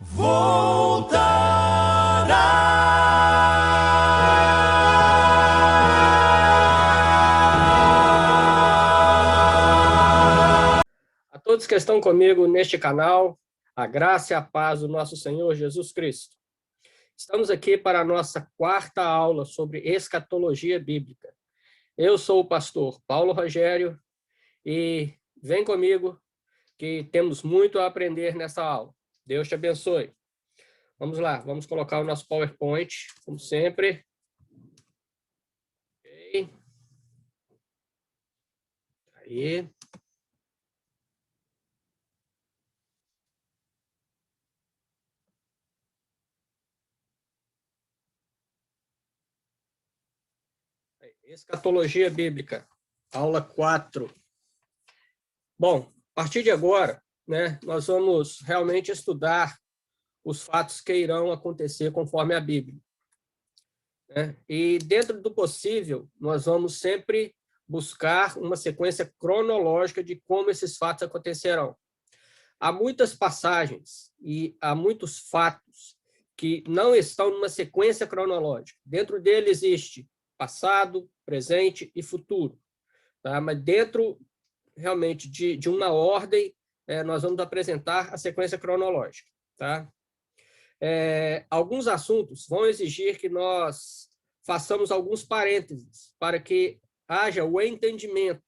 A todos que estão comigo neste canal, a graça e a paz do nosso Senhor Jesus Cristo. Estamos aqui para a nossa quarta aula sobre escatologia bíblica. Eu sou o pastor Paulo Rogério e vem comigo que temos muito a aprender nessa aula. Deus te abençoe. Vamos lá, vamos colocar o nosso PowerPoint, como sempre. Ok. Aí. Escatologia bíblica, aula 4. Bom, a partir de agora, nós vamos realmente estudar os fatos que irão acontecer conforme a Bíblia. E dentro do possível, nós vamos sempre buscar uma sequência cronológica de como esses fatos acontecerão. Há muitas passagens e há muitos fatos que não estão numa sequência cronológica. Dentro dele existe passado, presente e futuro. Tá? Mas dentro, realmente, de uma ordem, nós vamos apresentar a sequência cronológica. Tá? Alguns assuntos vão exigir que nós façamos alguns parênteses para que haja o entendimento,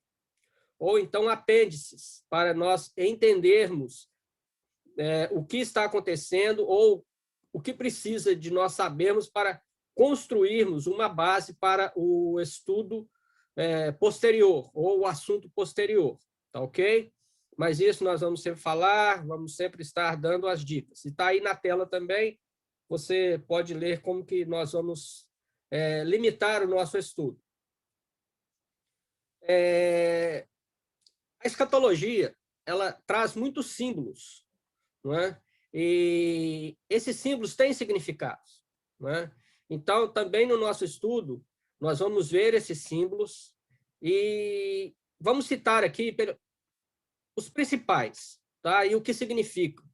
ou então apêndices, para nós entendermos o que está acontecendo ou o que precisa de nós sabermos para construirmos uma base para o estudo posterior, ou o assunto posterior, tá ok? Mas isso nós vamos sempre falar, vamos sempre estar dando as dicas. E está aí na tela também, você pode ler como que nós vamos limitar o nosso estudo. A escatologia, ela traz muitos símbolos, não é? E esses símbolos têm significados, não é? Então, também no nosso estudo, nós vamos ver esses símbolos e vamos citar aqui os principais, tá? E o que significam.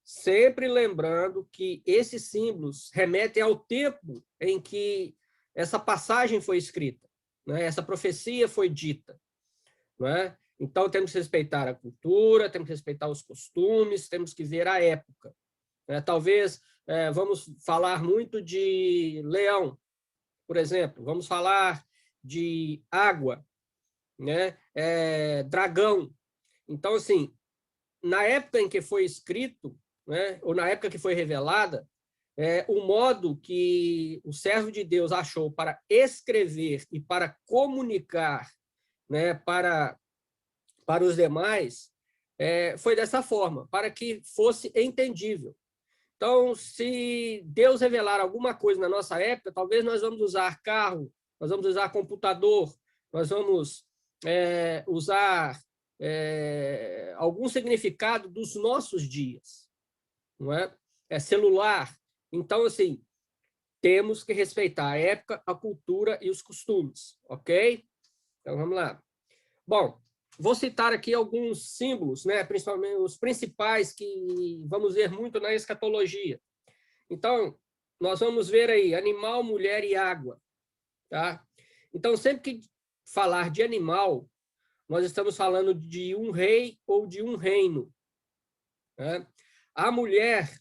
Sempre lembrando que esses símbolos remetem ao tempo em que essa passagem foi escrita, né? Essa profecia foi dita, não é? Então, temos que respeitar a cultura, temos que respeitar os costumes, temos que ver a época. Talvez vamos falar muito de leão, por exemplo, vamos falar de água, né? Dragão. Então, assim, na época em que foi escrito, né, ou na época que foi revelada, o modo que o servo de Deus achou para escrever e para comunicar, né, para os demais, foi dessa forma, para que fosse entendível. Então, se Deus revelar alguma coisa na nossa época, talvez nós vamos usar carro, nós vamos usar computador, nós vamos usar algum significado dos nossos dias, não é? Celular. Então, assim, temos que respeitar a época, a cultura e os costumes, ok? Então, vamos lá. Bom, vou citar aqui alguns símbolos, né? Principalmente os principais que vamos ver muito na escatologia. Então, nós vamos ver aí animal, mulher e água. Tá? Então, sempre que falar de animal, nós estamos falando de um rei ou de um reino. Né? A mulher,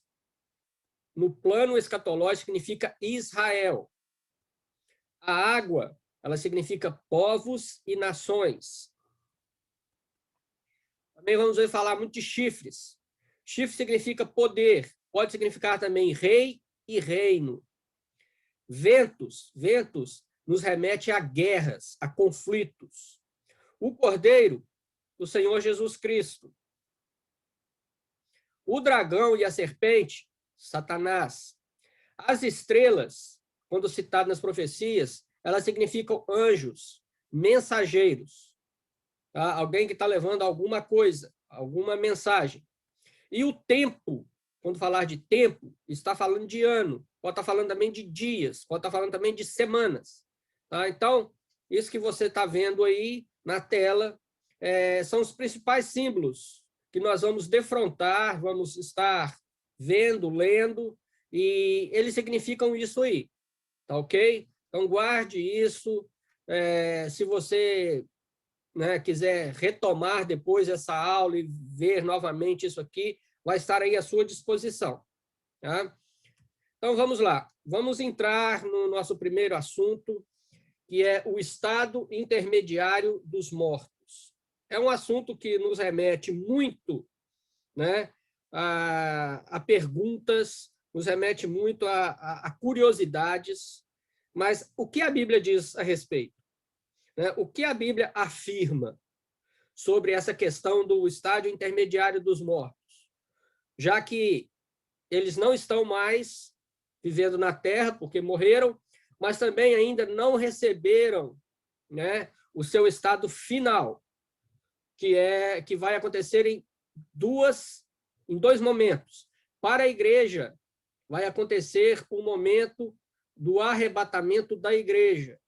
no plano escatológico, significa Israel. A água, ela significa povos e nações. Também vamos ver falar muito de chifres. Chifre significa poder, pode significar também rei e reino. Ventos nos remete a guerras, a conflitos. O cordeiro, o Senhor Jesus Cristo. O dragão e a serpente, Satanás. As estrelas, quando citadas nas profecias, elas significam anjos, mensageiros. Tá? Alguém que está levando alguma coisa, alguma mensagem. E o tempo, quando falar de tempo, está falando de ano, pode estar falando também de dias, pode estar falando também de semanas. Tá? Então, isso que você está vendo aí na tela são os principais símbolos que nós vamos defrontar, vamos estar vendo, lendo, e eles significam isso aí, tá ok? Então, guarde isso. Se você, né, quiser retomar depois essa aula e ver novamente isso aqui, vai estar aí à sua disposição. Tá? Então, vamos lá. Vamos entrar no nosso primeiro assunto, que é o estado intermediário dos mortos. É um assunto que nos remete muito, né, a perguntas, nos remete muito a curiosidades, mas o que a Bíblia diz a respeito? Né? O que a Bíblia afirma sobre essa questão do estágio intermediário dos mortos? Já que eles não estão mais vivendo na terra, porque morreram, mas também ainda não receberam, né, o seu estado final, que vai acontecer em dois momentos. Para a igreja, vai acontecer o momento do arrebatamento da igreja,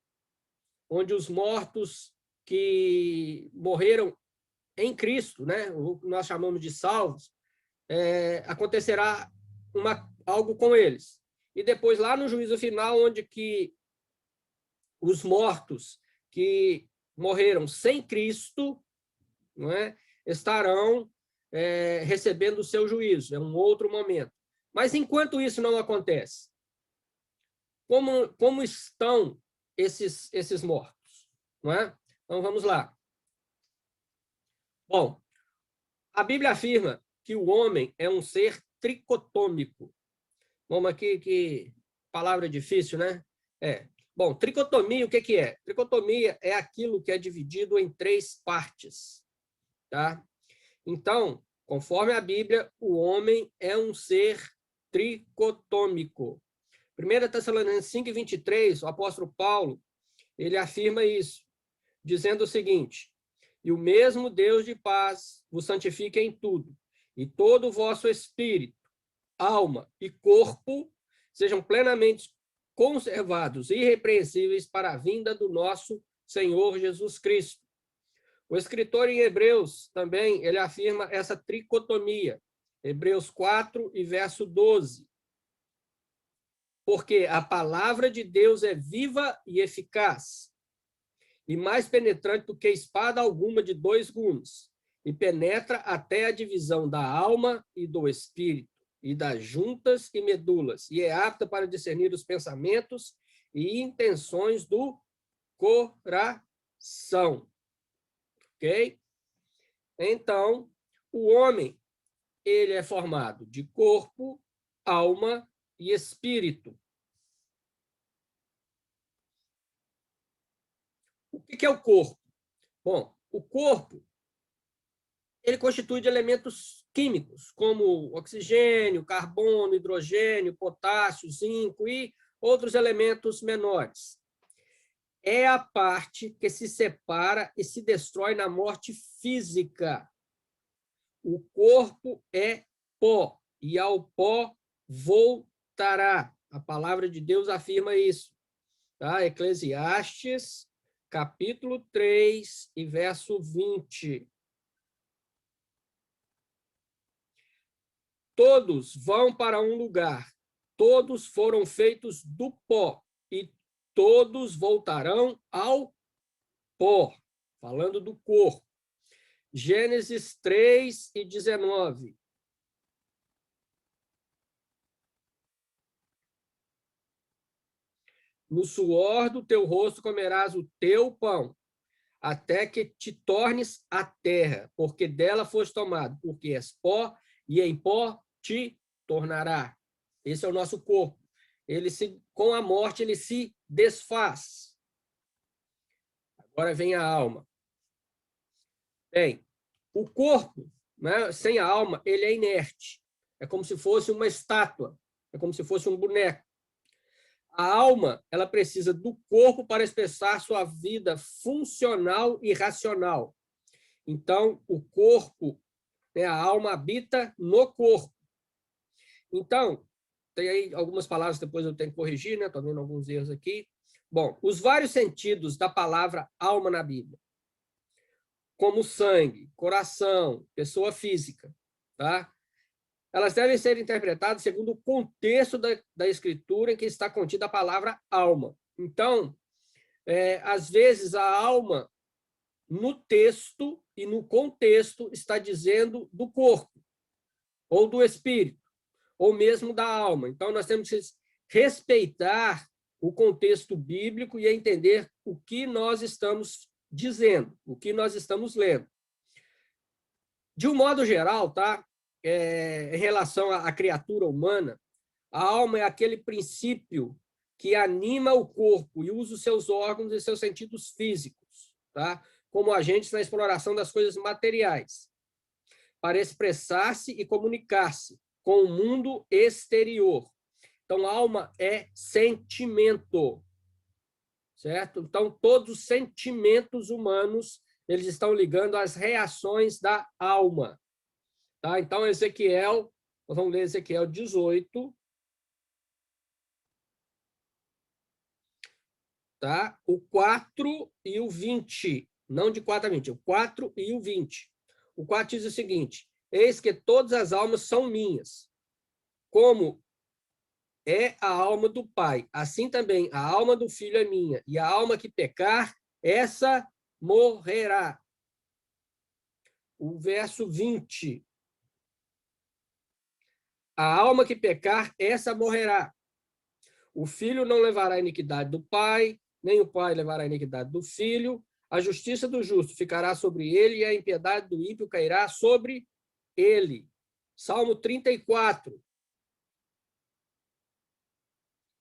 onde os mortos que morreram em Cristo, né, o que nós chamamos de salvos, acontecerá algo com eles. E depois, lá no juízo final, onde que os mortos que morreram sem Cristo, não é, estarão recebendo o seu juízo. É um outro momento. Mas, enquanto isso não acontece, como estão esses mortos? Não é? Então, vamos lá. Bom, a Bíblia afirma que o homem é um ser tricotômico. Vamos aqui, que palavra difícil, né? Bom, tricotomia, o que é? Tricotomia é aquilo que é dividido em 3 partes, tá? Então, conforme a Bíblia, o homem é um ser tricotômico. 1 Tessalonicenses 5:23, o apóstolo Paulo, ele afirma isso, dizendo o seguinte: e o mesmo Deus de paz vos santifique em tudo, e todo o vosso espírito, alma e corpo sejam plenamente conservados, irrepreensíveis para a vinda do nosso Senhor Jesus Cristo. O escritor em Hebreus também, ele afirma essa tricotomia. Hebreus 4 e verso 12. Porque a palavra de Deus é viva e eficaz, e mais penetrante do que espada alguma de 2 gumes, e penetra até a divisão da alma e do espírito, e das juntas e medulas, e é apta para discernir os pensamentos e intenções do coração. Ok? Então, o homem, ele é formado de corpo, alma e espírito. O que é o corpo? Bom, o corpo, ele constitui de elementos químicos, como oxigênio, carbono, hidrogênio, potássio, zinco e outros elementos menores. É a parte que se separa e se destrói na morte física. O corpo é pó, e ao pó voltará. A palavra de Deus afirma isso. Tá? Eclesiastes, capítulo 3 e verso 20. Todos vão para um lugar, todos foram feitos do pó, e todos voltarão ao pó. Falando do corpo. Gênesis 3 e 19. No suor do teu rosto comerás o teu pão, até que te tornes a terra, porque dela foste tomado, porque és pó, e em pó te tornará. Esse é o nosso corpo. Com a morte, ele se desfaz. Agora vem a alma. Bem, o corpo, né, sem a alma, ele é inerte. É como se fosse uma estátua, é como se fosse um boneco. A alma, ela precisa do corpo para expressar sua vida funcional e racional. Então, o corpo, né, a alma habita no corpo. Então, tem aí algumas palavras, depois eu tenho que corrigir, né? Estou vendo alguns erros aqui. Bom, os vários sentidos da palavra alma na Bíblia, como sangue, coração, pessoa física, tá? elas devem ser interpretadas segundo o contexto da Escritura em que está contida a palavra alma. Então, às vezes, a alma, no texto e no contexto, está dizendo do corpo, ou do espírito, ou mesmo da alma. Então, nós temos que respeitar o contexto bíblico e entender o que nós estamos dizendo, o que nós estamos lendo. De um modo geral, tá? Em relação à criatura humana, a alma é aquele princípio que anima o corpo e usa os seus órgãos e seus sentidos físicos, tá? Como agentes na exploração das coisas materiais, para expressar-se e comunicar-se com o mundo exterior. Então, a alma é sentimento, certo? Então, todos os sentimentos humanos, eles estão ligando às reações da alma. Tá? Então, Ezequiel, nós vamos ler Ezequiel 18, tá? O 4 e o 20, não de 4 a 20, o 4 e o 20. O 4 diz o seguinte: eis que todas as almas são minhas, como é a alma do Pai, assim também a alma do Filho é minha, e a alma que pecar, essa morrerá. O verso 20. A alma que pecar, essa morrerá. O filho não levará a iniquidade do pai, nem o pai levará a iniquidade do filho. A justiça do justo ficará sobre ele, e a impiedade do ímpio cairá sobre ele. Salmo 34.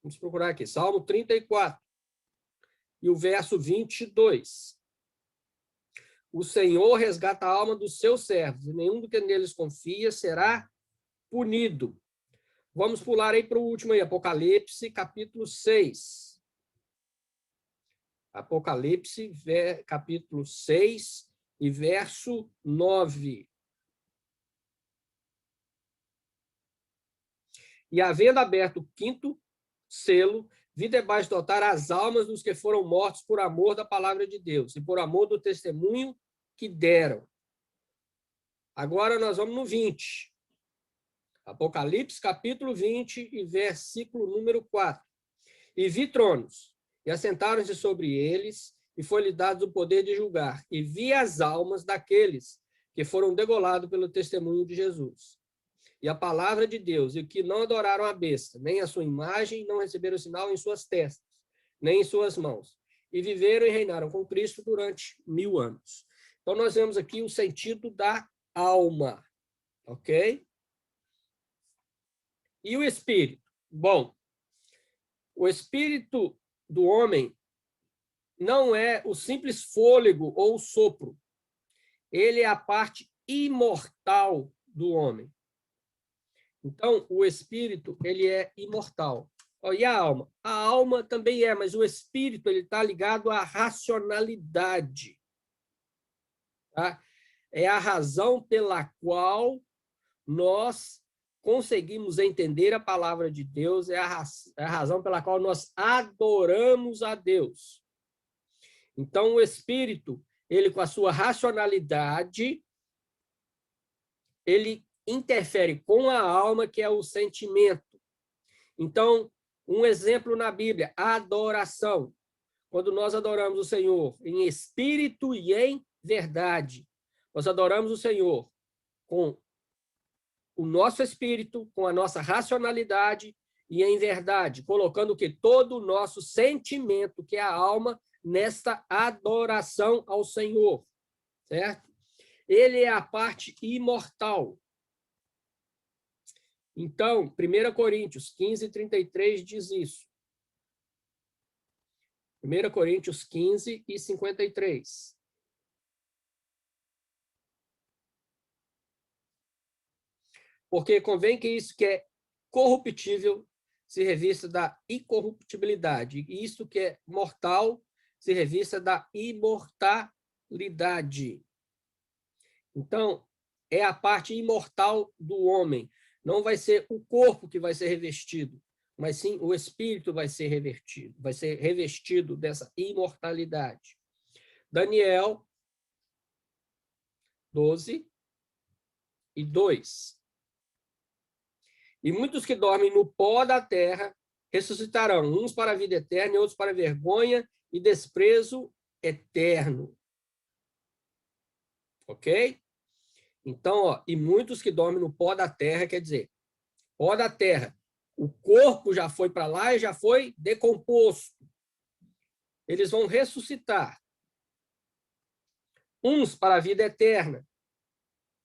Vamos procurar aqui. Salmo 34. E o verso 22. O Senhor resgata a alma dos seus servos, e nenhum do que neles confia será punido. Vamos pular aí para o último aí, Apocalipse, capítulo 6. Apocalipse, capítulo 6 e verso 9. E havendo aberto o quinto selo, vi debaixo do altar as almas dos que foram mortos por amor da palavra de Deus e por amor do testemunho que deram. Agora nós vamos no 20. Apocalipse, capítulo 20 e versículo número 4. E vi tronos, e assentaram-se sobre eles, e foi-lhe dado o poder de julgar. E vi as almas daqueles que foram degolados pelo testemunho de Jesus. E a palavra de Deus, e que não adoraram a besta, nem a sua imagem, não receberam sinal em suas testas, nem em suas mãos. E viveram e reinaram com Cristo durante 1000 anos. Então, nós vemos aqui o sentido da alma, ok? E o espírito? Bom, o espírito do homem não é o simples fôlego ou sopro. Ele é a parte imortal do homem. Então, o espírito, ele é imortal. E a alma? A alma também é, mas o espírito ele está ligado à racionalidade. Tá? É a razão pela qual nós conseguimos entender a palavra de Deus, é a razão pela qual nós adoramos a Deus. Então, o espírito, ele com a sua racionalidade, ele interfere com a alma, que é o sentimento. Então, um exemplo na Bíblia, a adoração. Quando nós adoramos o Senhor em espírito e em verdade, nós adoramos o Senhor com o nosso espírito, com a nossa racionalidade e em verdade, colocando que todo o nosso sentimento, que é a alma, nesta adoração ao Senhor, certo? Ele é a parte imortal. Então, 1 Coríntios 15, 33 diz isso. 1 Coríntios 15 e 53. Porque convém que isso que é corruptível se revista da incorruptibilidade, e isso que é mortal se revista da imortalidade. Então, é a parte imortal do homem. Não vai ser o corpo que vai ser revestido, mas sim o espírito vai ser revestido dessa imortalidade. Daniel 12 e 2. E muitos que dormem no pó da terra ressuscitarão, uns para a vida eterna e outros para a vergonha e desprezo eterno. Ok? Então, ó, e muitos que dormem no pó da terra, quer dizer, pó da terra, o corpo já foi para lá e já foi decomposto. Eles vão ressuscitar. Uns para a vida eterna.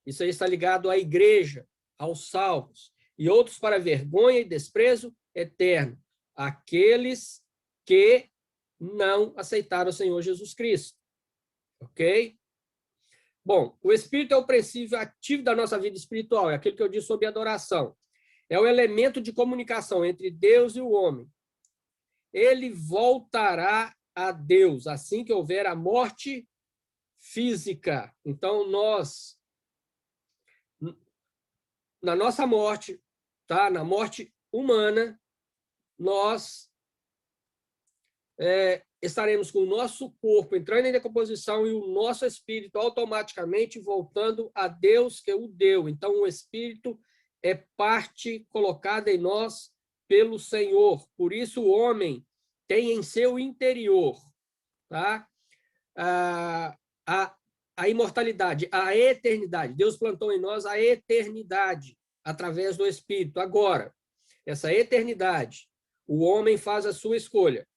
Isso aí está ligado à igreja, aos salvos. E outros para vergonha e desprezo eterno. Aqueles que não aceitaram o Senhor Jesus Cristo. Ok? Bom, o Espírito é o princípio ativo da nossa vida espiritual. É aquilo que eu disse sobre adoração. É o elemento de comunicação entre Deus e o homem. Ele voltará a Deus assim que houver a morte física. Então, nós, na nossa morte, tá? Na morte humana, nós estaremos com o nosso corpo entrando em decomposição e o nosso espírito automaticamente voltando a Deus que o deu. Então, o espírito é parte colocada em nós pelo Senhor. Por isso, o homem tem em seu interior, tá? A imortalidade, a eternidade. Deus plantou em nós a eternidade através do Espírito. Agora, essa eternidade, o homem faz a sua escolha: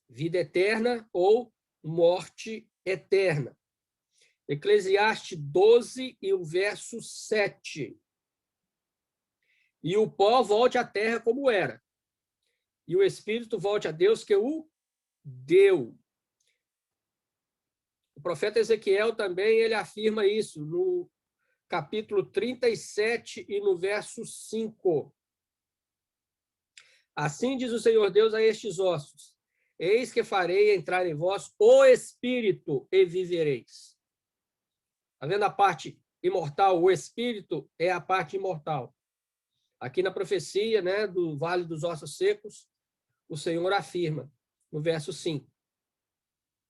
vida eterna ou morte eterna. Eclesiastes 12 e o verso 7. E o pó volte à terra como era, e o Espírito volte a Deus que o deu. O profeta Ezequiel também ele afirma isso no capítulo 37 e no verso 5. Assim diz o Senhor Deus a estes ossos: eis que farei entrar em vós o Espírito e vivereis. Está vendo a parte imortal? O Espírito é a parte imortal. Aqui na profecia, né, do Vale dos Ossos Secos, o Senhor afirma, no verso 5.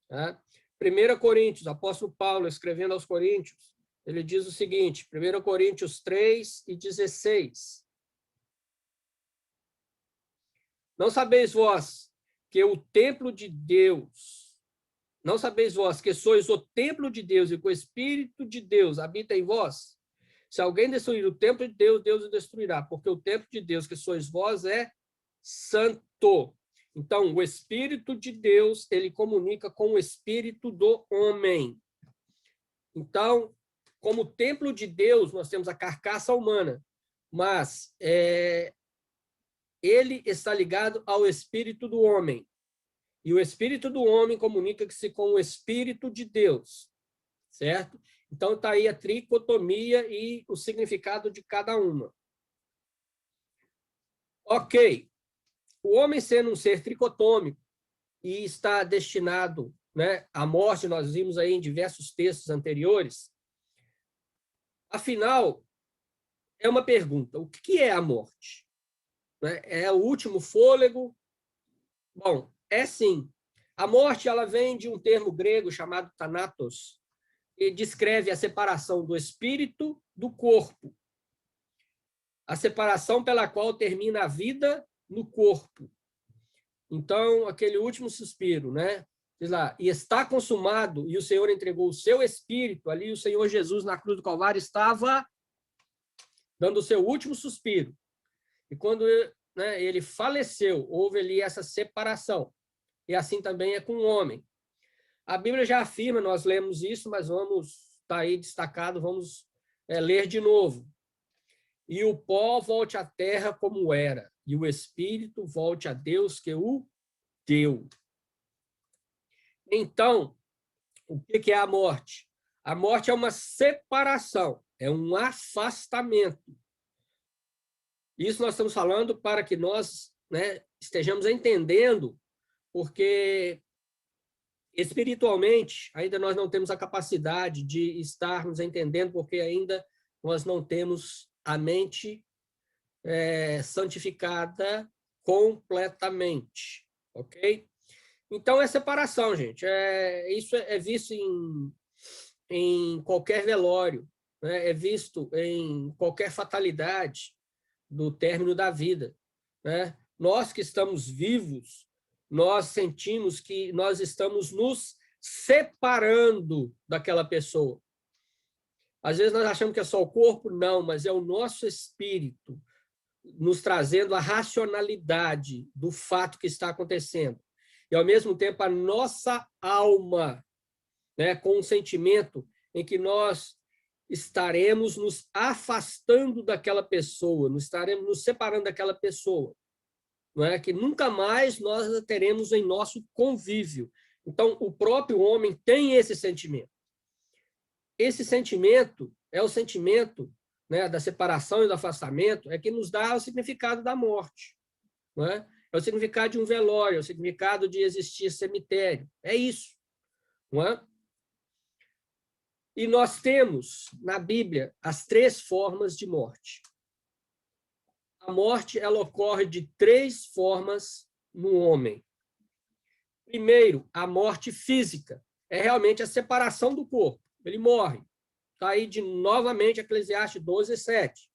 Tá? 1 Coríntios, apóstolo Paulo, escrevendo aos Coríntios, ele diz o seguinte, 1 Coríntios 3 e 16. Não sabeis vós que o templo de Deus, não sabeis vós que sois o templo de Deus e que o Espírito de Deus habita em vós? Se alguém destruir o templo de Deus, Deus o destruirá, porque o templo de Deus que sois vós é santo. Então, o Espírito de Deus, ele comunica com o Espírito do homem. Então, como templo de Deus, nós temos a carcaça humana, mas ele está ligado ao Espírito do homem. E o Espírito do homem comunica-se com o Espírito de Deus, certo? Então, está aí a tricotomia e o significado de cada uma. Ok. O homem sendo um ser tricotômico e está destinado, né, à morte, nós vimos aí em diversos textos anteriores. Afinal, é uma pergunta: o que é a morte? É o último fôlego? Bom, é sim. A morte ela vem de um termo grego chamado thanatos, e descreve a separação do espírito do corpo. A separação pela qual termina a vida no corpo. Então, aquele último suspiro, né? Diz lá, e está consumado, e o Senhor entregou o seu espírito, ali o Senhor Jesus na cruz do Calvário estava dando o seu último suspiro. E quando, né, ele faleceu, houve ali essa separação. E assim também é com o homem. A Bíblia já afirma, nós lemos isso, mas vamos, está aí destacado, vamos ler de novo. E o pó volte à terra como era, e o espírito volte a Deus que o deu. Então, o que é a morte? A morte é uma separação, é um afastamento. Isso nós estamos falando para que nós, né, estejamos entendendo, porque espiritualmente ainda nós não temos a capacidade de estarmos entendendo, porque ainda nós não temos a mente santificada completamente, ok? Então, é separação, gente. Isso é visto em qualquer velório, né? É visto em qualquer fatalidade. do término da vida, né? Nós que estamos vivos, nós sentimos que nós estamos nos separando daquela pessoa. Às vezes nós achamos que é só o corpo, não, mas é o nosso espírito nos trazendo a racionalidade do fato que está acontecendo. E, ao mesmo tempo, a nossa alma, né, com um sentimento em que nós estaremos nos afastando daquela pessoa, nos estaremos nos separando daquela pessoa, não é? Que nunca mais nós a teremos em nosso convívio. Então, o próprio homem tem esse sentimento. Esse sentimento é o sentimento, né, da separação e do afastamento, é que nos dá o significado da morte. Não é? É o significado de um velório, é o significado de existir cemitério. É isso. Não é? E nós temos, na Bíblia, as 3 formas de morte. A morte, ela ocorre de 3 formas no homem. Primeiro, a morte física. É realmente a separação do corpo. Ele morre. Está aí novamente Eclesiastes 12:7.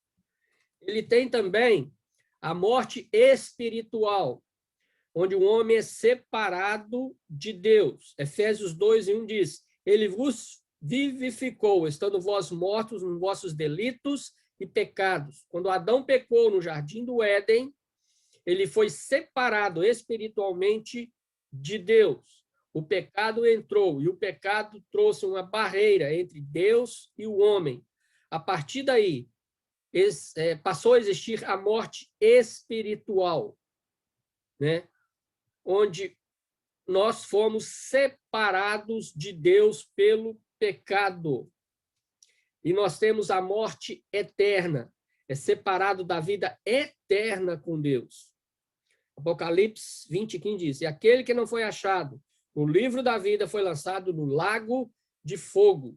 Ele tem também a morte espiritual, onde o homem é separado de Deus. Efésios 2:1 diz: Ele vos vivificou, estando vós mortos nos vossos delitos e pecados. Quando Adão pecou no jardim do Éden, ele foi separado espiritualmente de Deus. O pecado entrou e o pecado trouxe uma barreira entre Deus e o homem. A partir daí, passou a existir a morte espiritual, né? Onde nós fomos separados de Deus pelo pecado. E nós temos a morte eterna, é separado da vida eterna com Deus. Apocalipse 20:15 diz: E aquele que não foi achado no livro da vida foi lançado no lago de fogo.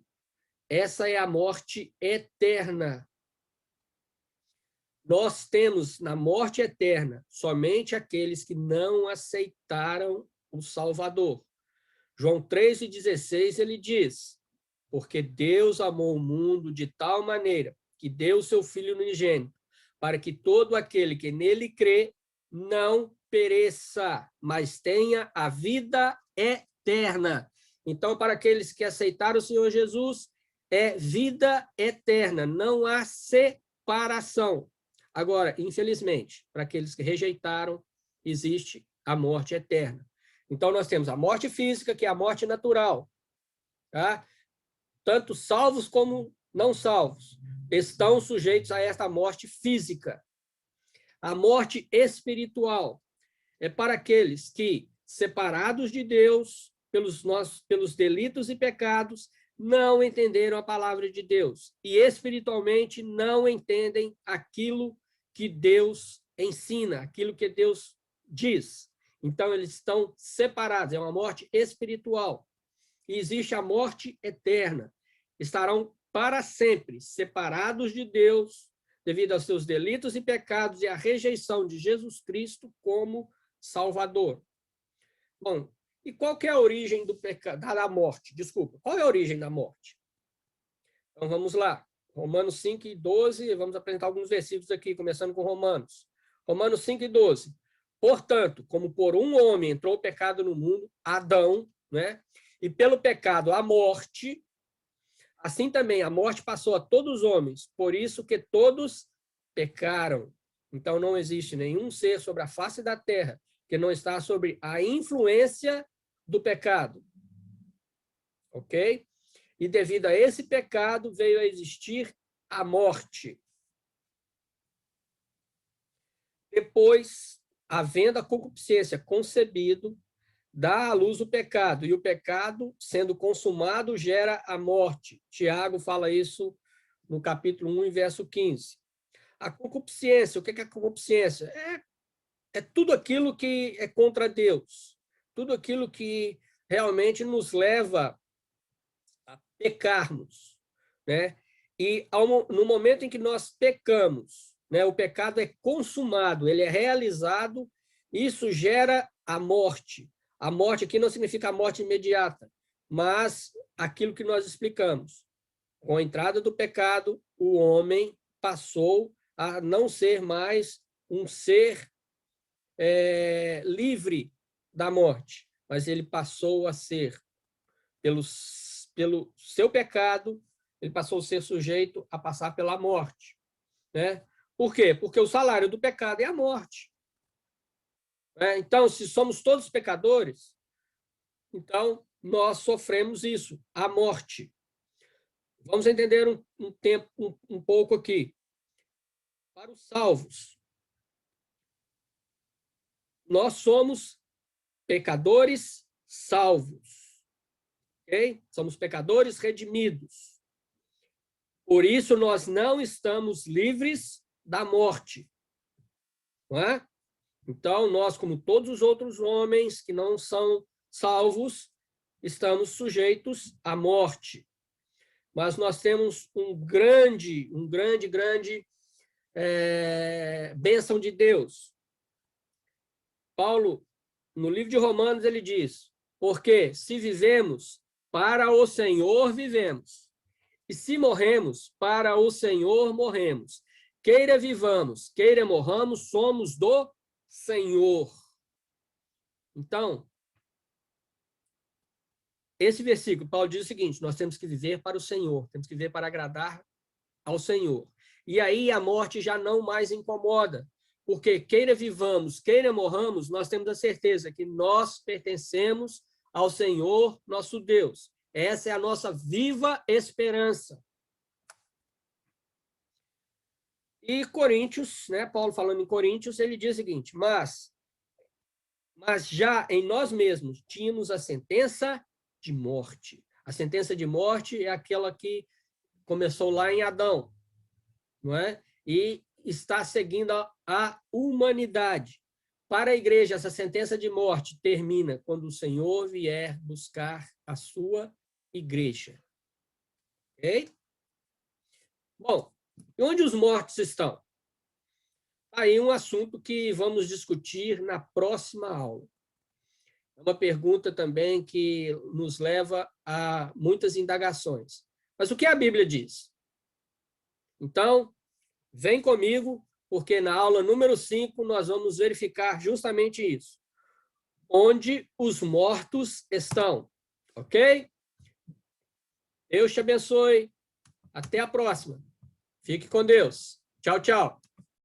Essa é a morte eterna. Nós temos na morte eterna somente aqueles que não aceitaram o Salvador. João 3:16, ele diz: Porque Deus amou o mundo de tal maneira que deu o seu Filho unigênito, para que todo aquele que nele crê não pereça, mas tenha a vida eterna. Então, para aqueles que aceitaram o Senhor Jesus, é vida eterna, não há separação. Agora, infelizmente, para aqueles que rejeitaram, existe a morte eterna. Então, nós temos a morte física, que é a morte natural. Tá? Tanto salvos como não salvos estão sujeitos a esta morte física. A morte espiritual é para aqueles que, separados de Deus pelos delitos e pecados, não entenderam a palavra de Deus e espiritualmente não entendem aquilo que Deus ensina, aquilo que Deus diz. Então, eles estão separados, é uma morte espiritual. E existe a morte eterna. Estarão para sempre separados de Deus devido aos seus delitos e pecados e à rejeição de Jesus Cristo como Salvador. Bom, e qual que é a origem do pecado, da morte? Desculpa, qual é a origem da morte? Então, vamos lá. Romanos 5:12, vamos apresentar alguns versículos aqui, começando com Romanos. Romanos 5:12. Portanto, como por um homem entrou o pecado no mundo, Adão, né? E pelo pecado a morte, assim também a morte passou a todos os homens, por isso que todos pecaram. Então, não existe nenhum ser sobre a face da terra que não está sobre a influência do pecado. Ok? E devido a esse pecado veio a existir a morte. Depois, havendo a concupiscência concebido, dá à luz o pecado, e o pecado, sendo consumado, gera a morte. Tiago fala isso no capítulo 1, verso 15. A concupiscência, o que é a concupiscência? É tudo aquilo que é contra Deus, tudo aquilo que realmente nos leva a pecarmos, né? E no momento em que nós pecamos, né, o pecado é consumado, ele é realizado, isso gera a morte. A morte aqui não significa a morte imediata, mas aquilo que nós explicamos. Com a entrada do pecado, o homem passou a não ser mais um ser livre da morte, mas ele passou a ser, pelo seu pecado, ele passou a ser sujeito a passar pela morte, né? Por quê? Porque o salário do pecado é a morte. Então, se somos todos pecadores, então nós sofremos isso, a morte. Vamos entender um pouco aqui. Para os salvos, nós somos pecadores salvos, ok? Somos pecadores redimidos. Por isso, nós não estamos livres da morte, não é? Então, nós, como todos os outros homens que não são salvos, estamos sujeitos à morte. Mas nós temos um grande bênção de Deus. Paulo, no livro de Romanos, ele diz: porque se vivemos, para o Senhor vivemos, e se morremos, para o Senhor morremos. Queira vivamos, queira morramos, somos do Senhor. Então, esse versículo, Paulo diz o seguinte: nós temos que viver para o Senhor, temos que viver para agradar ao Senhor. E aí a morte já não mais incomoda, porque queira vivamos, queira morramos, nós temos a certeza que nós pertencemos ao Senhor, nosso Deus. Essa é a nossa viva esperança. E Coríntios, né, Paulo falando em Coríntios, ele diz o seguinte: mas já em nós mesmos tínhamos a sentença de morte. A sentença de morte é aquela que começou lá em Adão, não é? E está seguindo a humanidade. Para a igreja, essa sentença de morte termina quando o Senhor vier buscar a sua igreja. Ok? Bom, e onde os mortos estão? Aí um assunto que vamos discutir na próxima aula. É uma pergunta também que nos leva a muitas indagações. Mas o que a Bíblia diz? Então, vem comigo, porque na aula número 5 nós vamos verificar justamente isso. Onde os mortos estão. Ok? Deus te abençoe. Até a próxima. Fique com Deus. Tchau, tchau.